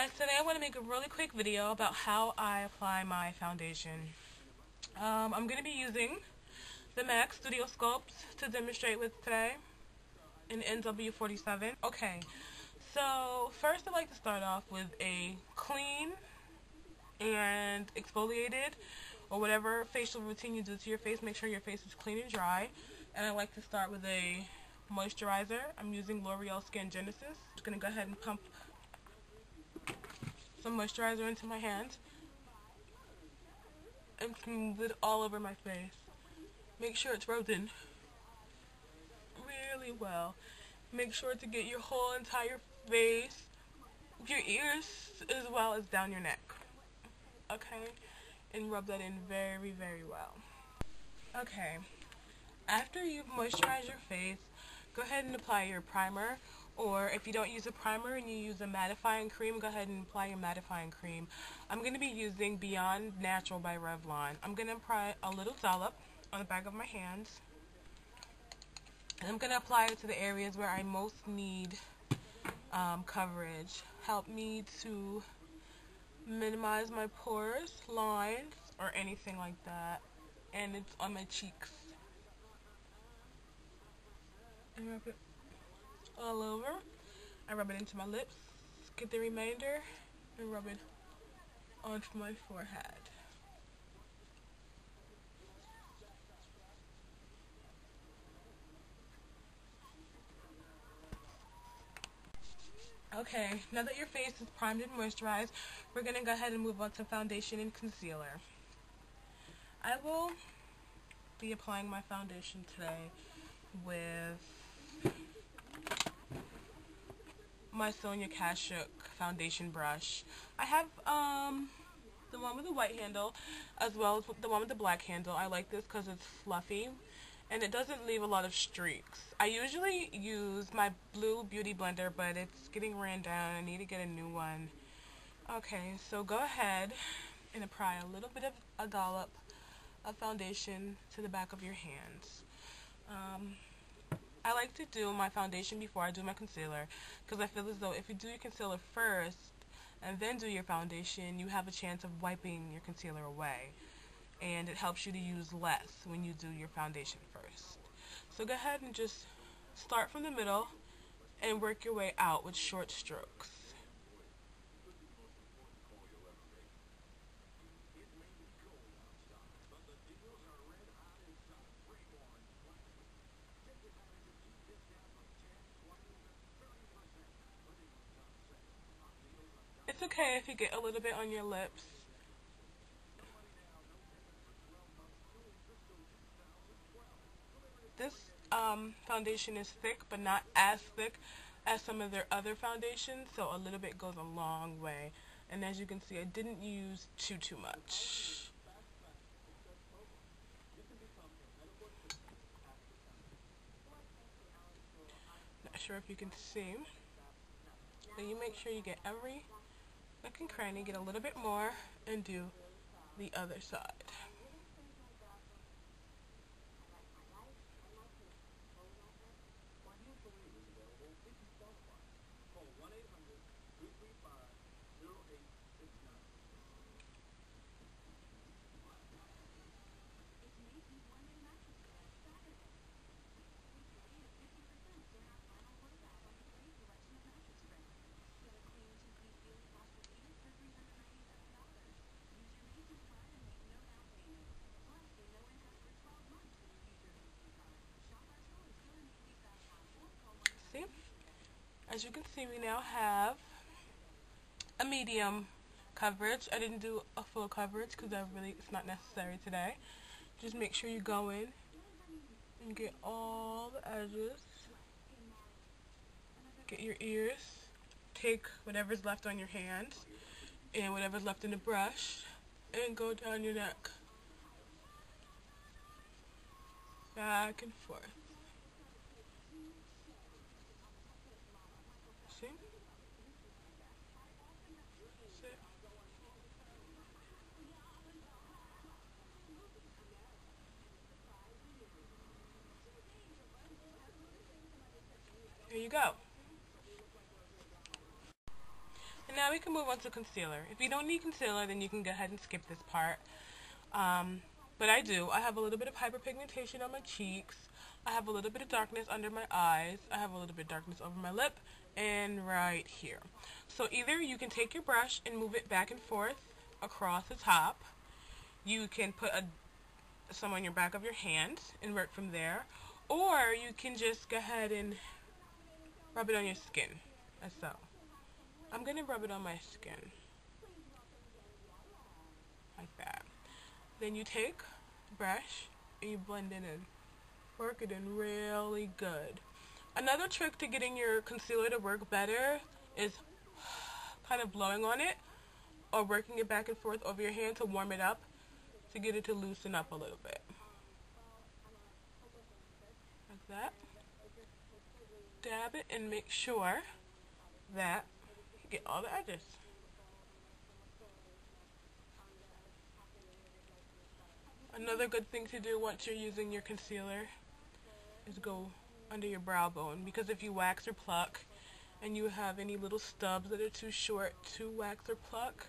guys, today I want to make a really quick video about how I apply my foundation. I'm going to be using the MAC Studio Sculpt to demonstrate with today in NW47. Okay, so first I'd like to start off with a clean and exfoliated or whatever facial routine you do to your face. Make sure your face is clean and dry. And I like to start with a moisturizer. I'm using L'Oreal Skin Genesis. I'm just going to go ahead and pump some moisturizer into my hand and smooth it all over my face. Make sure it's rubbed in really well. Make sure to get your whole entire face, your ears, as well as down your neck. Okay? And rub that in very, very well. Okay. After you've moisturized your face, go ahead and apply your primer. Or if you don't use a primer and you use a mattifying cream, go ahead and apply your mattifying cream. I'm going to be using Beyond Natural by Revlon. I'm going to apply a little dollop on the back of my hands. And I'm going to apply it to the areas where I most need coverage. Help me to minimize my pores, lines, or anything like that. And it's on my cheeks. And rub it all over. I rub it into my lips, get the remainder, and rub it onto my forehead. Okay, now that your face is primed and moisturized, we're going to go ahead and move on to foundation and concealer. I will be applying my foundation today with my Sonia Kashuk foundation brush. I have the one with the white handle as well as the one with the black handle. I like this because it's fluffy and it doesn't leave a lot of streaks. I usually use my blue beauty blender, but it's getting ran down. I need to get a new one. Okay, so go ahead and apply a little bit of a dollop of foundation to the back of your hands. I like to do my foundation before I do my concealer because I feel as though if you do your concealer first and then do your foundation, you have a chance of wiping your concealer away, and it helps you to use less when you do your foundation first. So go ahead and just start from the middle and work your way out with short strokes. It's okay if you get a little bit on your lips. This foundation is thick, but not as thick as some of their other foundations, so a little bit goes a long way. And as you can see, I didn't use too much. Not sure if you can see, but you make sure you get every nook and cranny, get a little bit more, and do the other side. See? As you can see, we now have a medium coverage. I didn't do a full coverage because it's not necessary today. Just make sure you go in and get all the edges. Get your ears. Take whatever's left on your hand and whatever's left in the brush and go down your neck. Back and forth. See? There you go. Now we can move on to concealer. If you don't need concealer, then you can go ahead and skip this part. But I do. I have a little bit of hyperpigmentation on my cheeks. I have a little bit of darkness under my eyes. I have a little bit of darkness over my lip and right here. So either you can take your brush and move it back and forth across the top. You can put some on your back of your hand and work from there. Or you can just go ahead and rub it on your skin, as so. I'm going to rub it on my skin, like that. Then you take the brush and you blend it in. Work it in really good. Another trick to getting your concealer to work better is kind of blowing on it or working it back and forth over your hand to warm it up, to get it to loosen up a little bit. Like that. Dab it and make sure that you get all the edges. Another good thing to do once you're using your concealer is go under your brow bone, because if you wax or pluck and you have any little stubs that are too short to wax or pluck,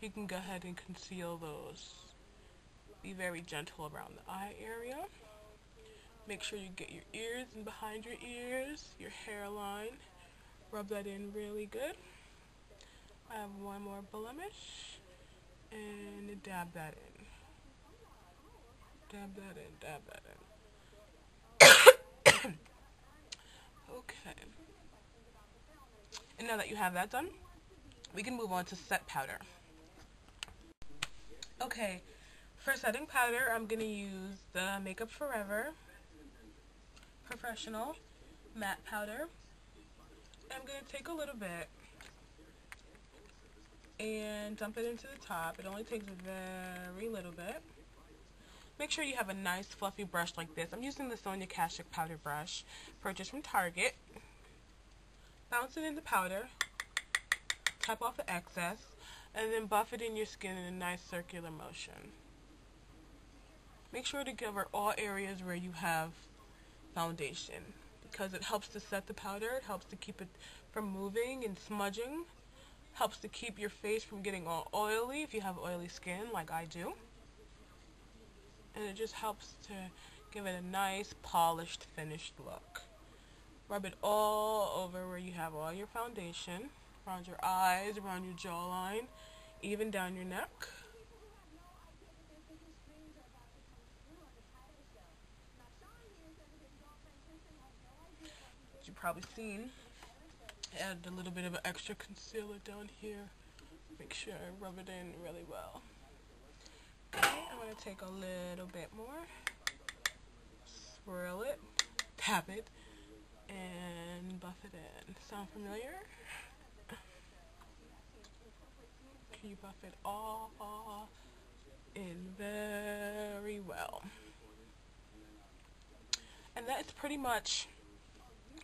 you can go ahead and conceal those. Be very gentle around the eye area. Make sure you get your ears and behind your ears, your hairline. Rub that in really good. I have one more blemish and dab that in. Dab that in, dab that in. Okay. And now that you have that done, we can move on to set powder. Okay, for setting powder, I'm going to use the Makeup Forever Professional Matte Powder. I'm going to take a little bit and dump it into the top. It only takes very little bit. Make sure you have a nice fluffy brush like this. I'm using the Sonia Kashuk powder brush, purchased from Target. Bounce it into powder, tap off the excess, and then buff it in your skin in a nice circular motion. Make sure to cover all areas where you have foundation, because it helps to set the powder, it helps to keep it from moving and smudging, helps to keep your face from getting all oily if you have oily skin like I do. And it just helps to give it a nice, polished, finished look. Rub it all over where you have all your foundation, around your eyes, around your jawline, even down your neck. As you've probably seen, add a little bit of an extra concealer down here. Make sure I rub it in really well. Okay, I'm going to take a little bit more, swirl it, tap it, and buff it in. Sound familiar? You buff it all in very well. And that is pretty much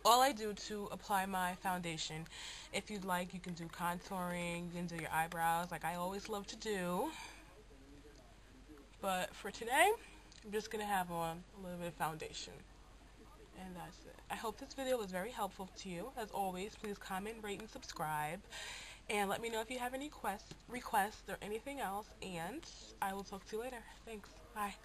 all I do to apply my foundation. If you'd like, you can do contouring, you can do your eyebrows like I always love to do. But for today, I'm just going to have on a little bit of foundation. And that's it. I hope this video was very helpful to you. As always, please comment, rate, and subscribe. And let me know if you have any requests or anything else. And I will talk to you later. Thanks. Bye.